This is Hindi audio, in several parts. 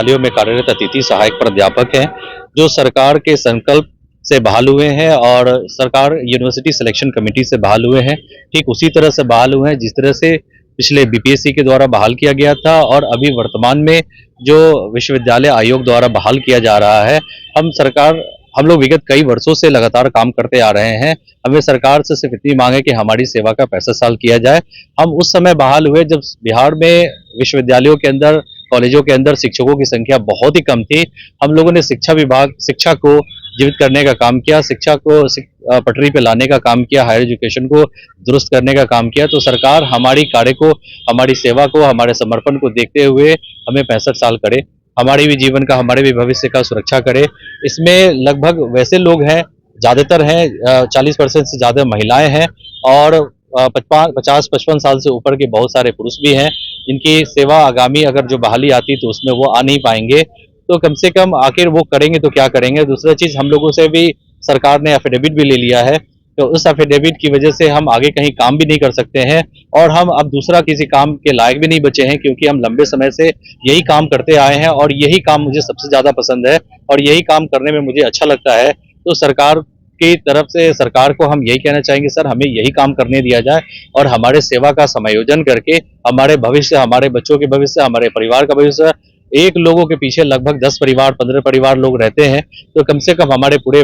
विश्वविद्यालयों में कार्यरत अतिथि सहायक प्राध्यापक हैं, जो सरकार के संकल्प से बहाल हुए हैं और सरकार यूनिवर्सिटी सिलेक्शन कमेटी से बहाल हुए हैं। ठीक उसी तरह से बहाल हुए हैं जिस तरह से पिछले बीपीएससी के द्वारा बहाल किया गया था और अभी वर्तमान में जो विश्वविद्यालय आयोग द्वारा बहाल किया जा रहा है। हम लोग विगत कई वर्षों से लगातार काम करते आ रहे हैं। हमें सरकार से सिर्फ इतनी मांग है कि हमारी सेवा का 65 साल किया जाए। हम उस समय बहाल हुए जब बिहार में विश्वविद्यालयों के अंदर, कॉलेजों के अंदर शिक्षकों की संख्या बहुत ही कम थी। हम लोगों ने शिक्षा को जीवित करने का काम किया, शिक्षा को पटरी पे लाने का काम किया, हायर एजुकेशन को दुरुस्त करने का काम किया। तो सरकार हमारी कार्य को, हमारी सेवा को, हमारे समर्पण को देखते हुए हमें 65 साल करे, हमारे भी जीवन का, हमारे भी भविष्य का सुरक्षा करे। इसमें लगभग वैसे लोग हैं, ज्यादातर हैं, 40% से ज्यादा महिलाएं हैं और 50-55 साल से ऊपर के बहुत सारे पुरुष भी हैं, जिनकी सेवा आगामी अगर जो बहाली आती तो उसमें वो आ नहीं पाएंगे। तो कम से कम आखिर वो करेंगे तो क्या करेंगे। दूसरा चीज, हम लोगों से भी सरकार ने एफिडेविट भी ले लिया है, तो उस एफिडेविट की वजह से हम आगे कहीं काम भी नहीं कर सकते हैं और हम अब दूसरा किसी काम के लायक भी नहीं बचे हैं, क्योंकि हम लंबे समय से यही काम करते आए हैं और यही काम मुझे सबसे ज्यादा पसंद है और यही काम करने में मुझे अच्छा लगता है। तो सरकार की तरफ से सरकार को हम यही कहना चाहेंगे, सर हमें यही काम करने दिया जाए और हमारे सेवा का समायोजन करके हमारे भविष्य, हमारे बच्चों के भविष्य, हमारे परिवार का भविष्य, एक लोगों के पीछे लगभग 10 परिवार, 15 परिवार लोग रहते हैं, तो कम से कम हमारे पूरे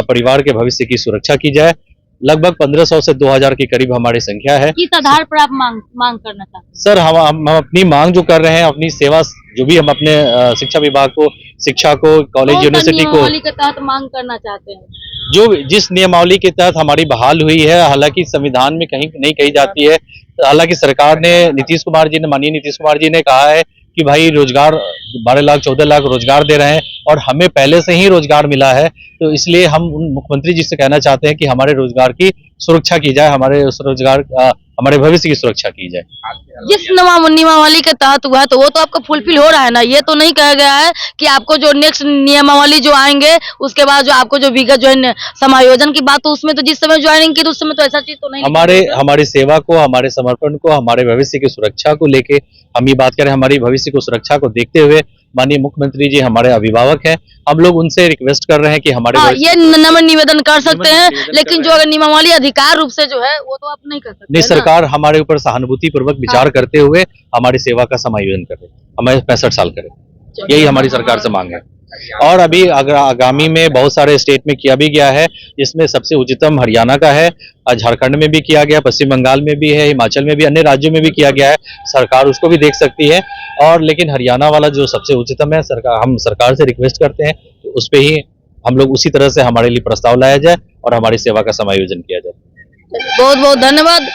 परिवार के भविष्य की सुरक्षा की जाए। लगभग 1500 से 2000 के करीब हमारी संख्या है। किस आधार पर आप मांग करना चाहते हैं? सर हम अपनी मांग जो कर रहे हैं, अपनी सेवा जो भी हम अपने शिक्षा विभाग को, शिक्षा को, कॉलेज, यूनिवर्सिटी को के तहत मांग करना चाहते हैं, जो जिस नियमावली के तहत हमारी बहाल हुई है, हालांकि संविधान में कहीं नहीं कही जाती है। हालांकि सरकार ने, माननीय नीतीश कुमार जी ने कहा है कि भाई रोजगार 12 लाख 14 लाख रोजगार दे रहे हैं और हमें पहले से ही रोजगार मिला है। तो इसलिए हम मुख्यमंत्री जी से कहना चाहते हैं कि हमारे रोजगार की सुरक्षा की जाए, हमारे भविष्य की सुरक्षा की जाए। जिस नियमावली के तहत हुआ तो वो तो आपको फुलफिल हो रहा है ना। ये तो नहीं कहा गया है कि आपको जो नेक्स्ट नियमावली जो आएंगे उसके बाद जो आपको जो विगत जो है समायोजन की बात, तो उसमें तो जिस समय ज्वाइनिंग की तो उस समय तो ऐसा चीज तो नहीं। हमारी सेवा को, हमारे समर्पण को, हमारे भविष्य की सुरक्षा को लेके हम ये बात करें, हमारी भविष्य को सुरक्षा को देखते हुए माननीय मुख्यमंत्री जी हमारे अभिभावक हैं, हम लोग उनसे रिक्वेस्ट कर रहे हैं कि हमारे ये नम्र निवेदन कर सकते हैं, लेकिन जो अगर नियमावली अधिकार रूप से जो है वो तो आप नहीं कर सकते। नहीं, सरकार हमारे ऊपर सहानुभूति पूर्वक विचार करते हुए हमारी सेवा का समायोजन करे, हमें 65 साल करे, यही हमारी सरकार से मांग है। और अभी आगामी में बहुत सारे स्टेट में किया भी गया है, जिसमें सबसे उच्चतम हरियाणा का है, झारखंड में भी किया गया, पश्चिम बंगाल में भी है, हिमाचल में भी, अन्य राज्यों में भी किया गया है। सरकार उसको भी देख सकती है और लेकिन हरियाणा वाला जो सबसे उच्चतम है, हम सरकार से रिक्वेस्ट करते हैं तो उस पर ही हम लोग उसी तरह से हमारे लिए प्रस्ताव लाया जाए और हमारी सेवा का समायोजन किया जाए। बहुत बहुत धन्यवाद।